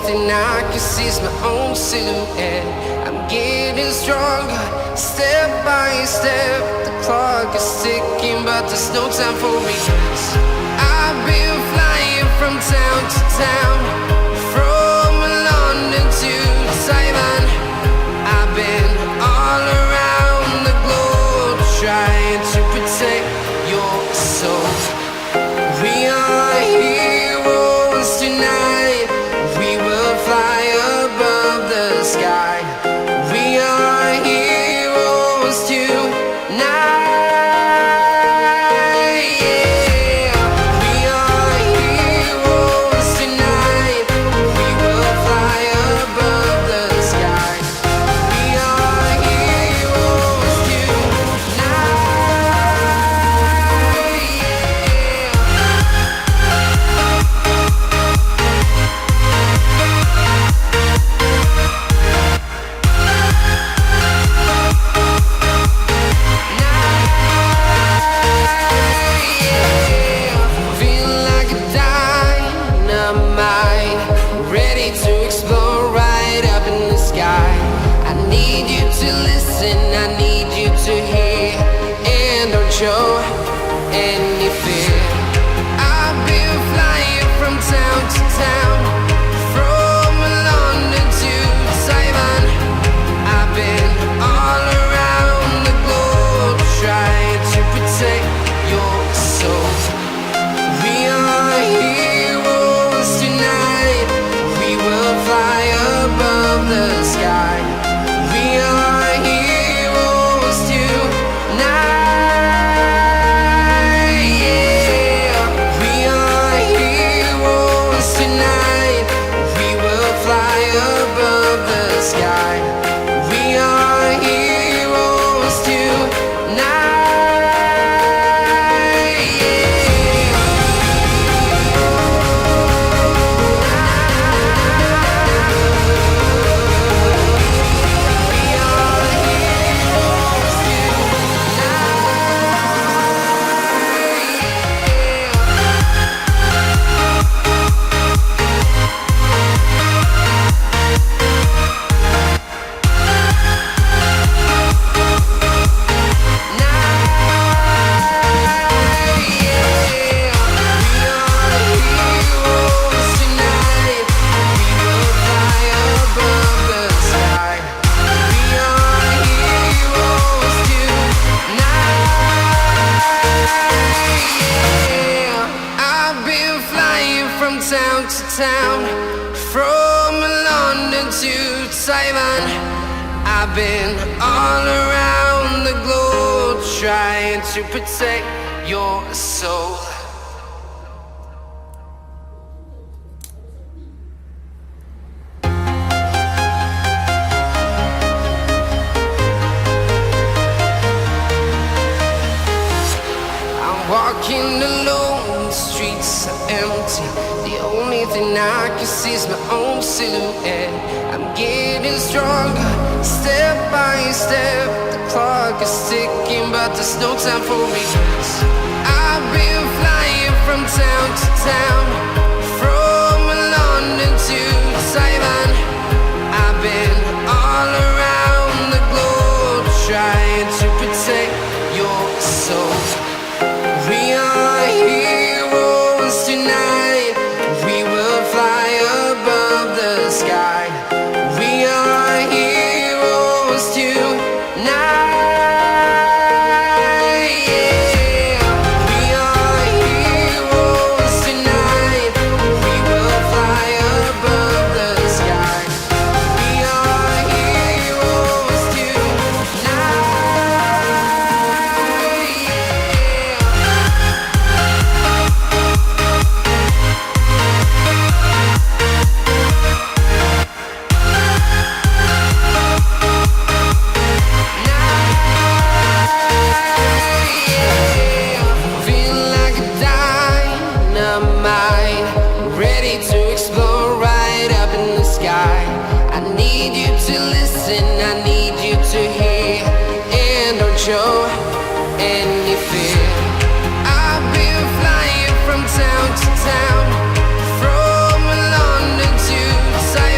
thing I can see is my own silhouette. I'm getting stronger, step by step. The clock is ticking, but there's no time for me. I've been flying from town to town, from London to Taiwan. I've been all around the globe, trying to protect your soul. We are heroes tonight. We will fly above the sky. We are heroes tonight. Yeah. We are heroes tonight. We will fly above the sky. We are heroes tonight. Feel like a dynamite, ready to explode right up in the sky. I need you to listen, I need you to hear, and don't show any fear. I've been flying from town to town, from London to Taiwan. I've been all around the globe, trying to protect your soul. We are heroes tonight. We will fly above the sky. We are heroes tonight. Yeah. We are heroes tonight. We will fly above the sky. We are heroes tonight. I've been flying from town to town, from London to Taiwan. I've been all around the globe, trying to protect your soul. I'm walking alone, the streets are empty. The only thing I can see is my own silhouette. I'm getting stronger, step by step. The clock is ticking, but there's no time for me. I've been flying from town to town, from London to Taiwan. I've been all around the globe, trying to protect your soul. We are heroes tonight. We will fly above the sky. We are heroes tonight. Yeah. We are heroes tonight. We will fly above the sky. We are heroes tonight. Feel like a dynamite, ready to explode right up in the sky. I need you to listen, I need you to hear, and don't show any fear. I've been flying from town to town, from London to Taiwan.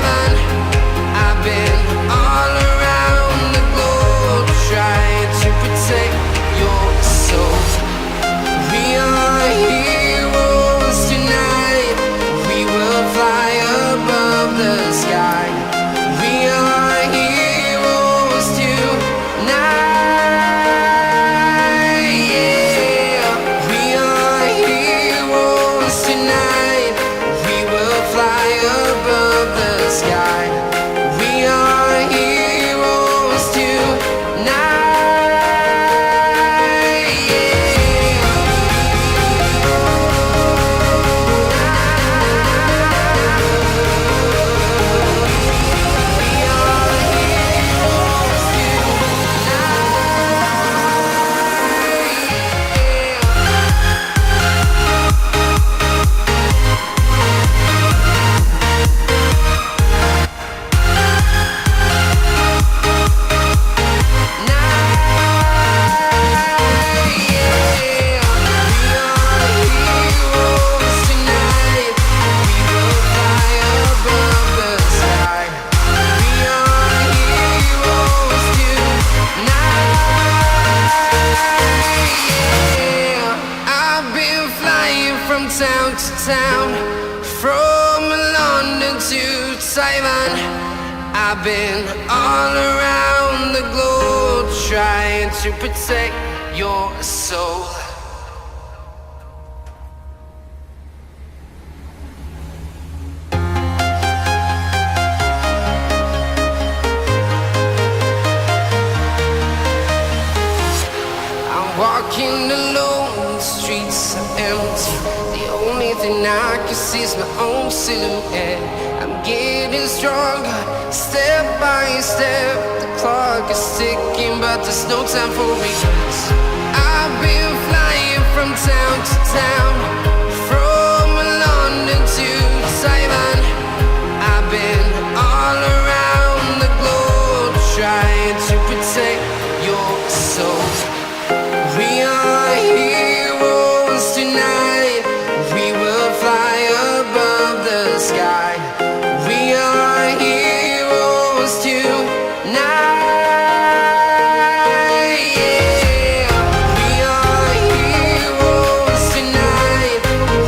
town to town, from London to Taiwan. I've been all around the globe trying to protect your soul. Walking alone, the streets are empty. The only thing I can see is my own silhouette. I'm getting stronger, step by step. The clock is ticking, but there's no time for regrets. I've been flying from town to town, from London to Taiwan. I've been all around the globe trying to protect your soul. We are heroes tonight. We will fly above the sky. We are heroes tonight. Yeah. We are heroes tonight.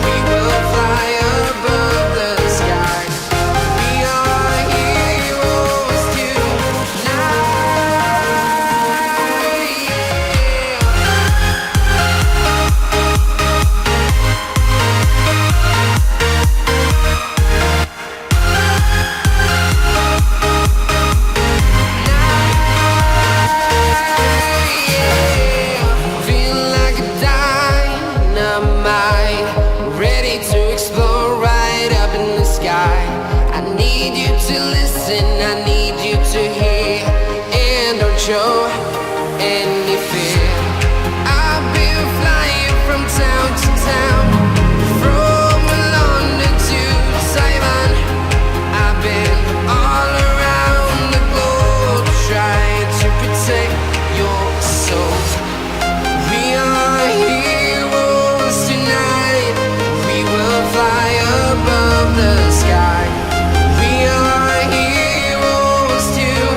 We will fly above the sky. We are heroes tonight. Feel like a dynamite, ready to explode right up in the sky. I need you to listen, I need you to hear, and don't show any fear. I've been flying from town to town, from London to Taiwan. I've been all around the globe trying to protect your soul. We are heroes tonight. We will fly above the sky. We are heroes tonight.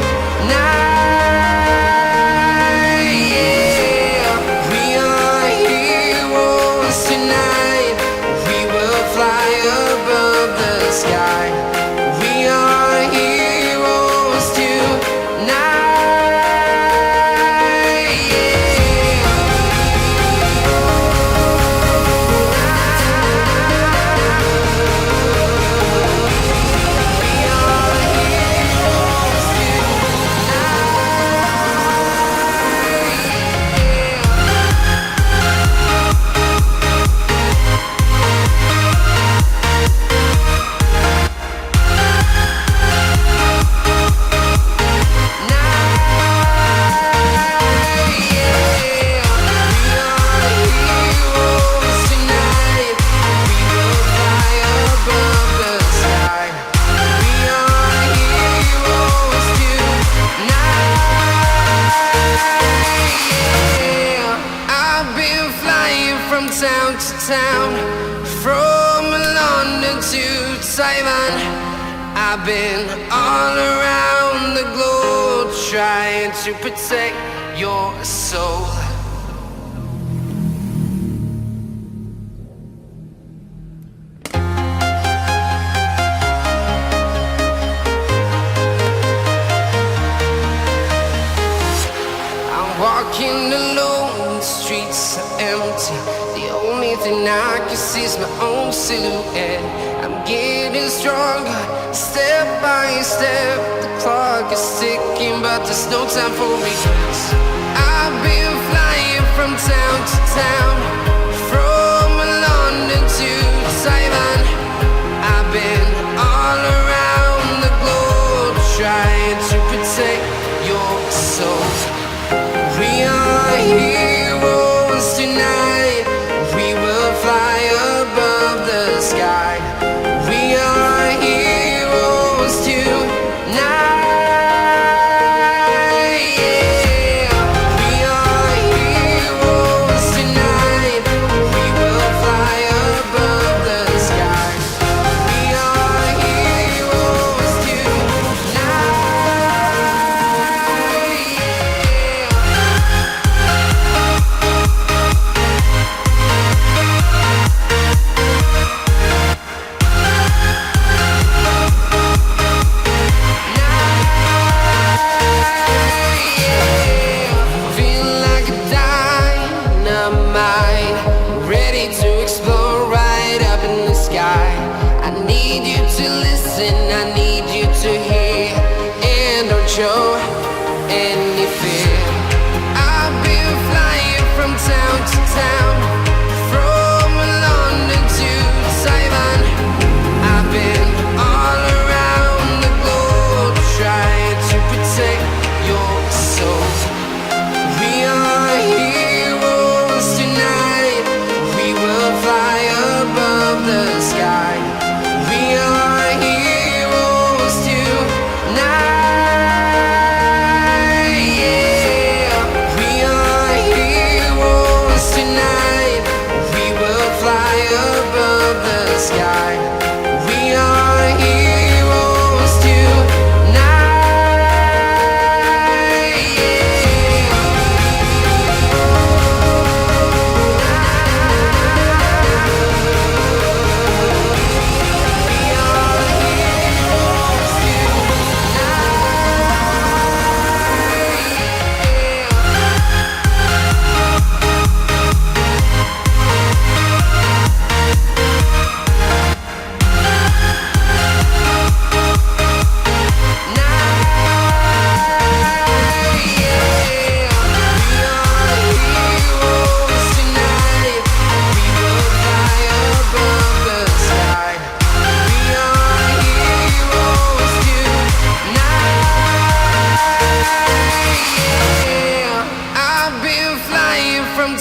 Yeah. We are heroes tonight. We will fly above the sky. We are heroes tonight. I've been flying from town to town, from London to Taiwan. I've been all around the globe trying to protect your soul. I'm walking alone, the streets are empty. The only thing I can see is my own silhouette. I'm getting stronger, step by step. The clock is ticking, but there's no time for regrets. I've been flying from town to town, from London to Taiwan. I've been all around the globe trying to protect your soul. We are heroes tonight. We will fly above the sky. We are heroes tonight. Yeah. We are heroes tonight. We will fly above the sky. We are any fear. I've been flying from town to town, from London to Taiwan. I've been all around the globe trying to protect your soul. We are heroes tonight. We will fly above the sky. We are heroes tonight. Yeah. We are heroes tonight. We will fly above the sky. We are heroes tonight. Yeah.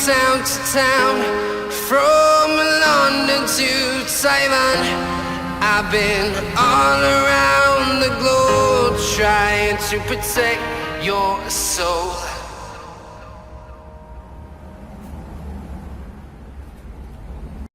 Town to town, from London to Taiwan. I've been all around the globe trying to protect your soul.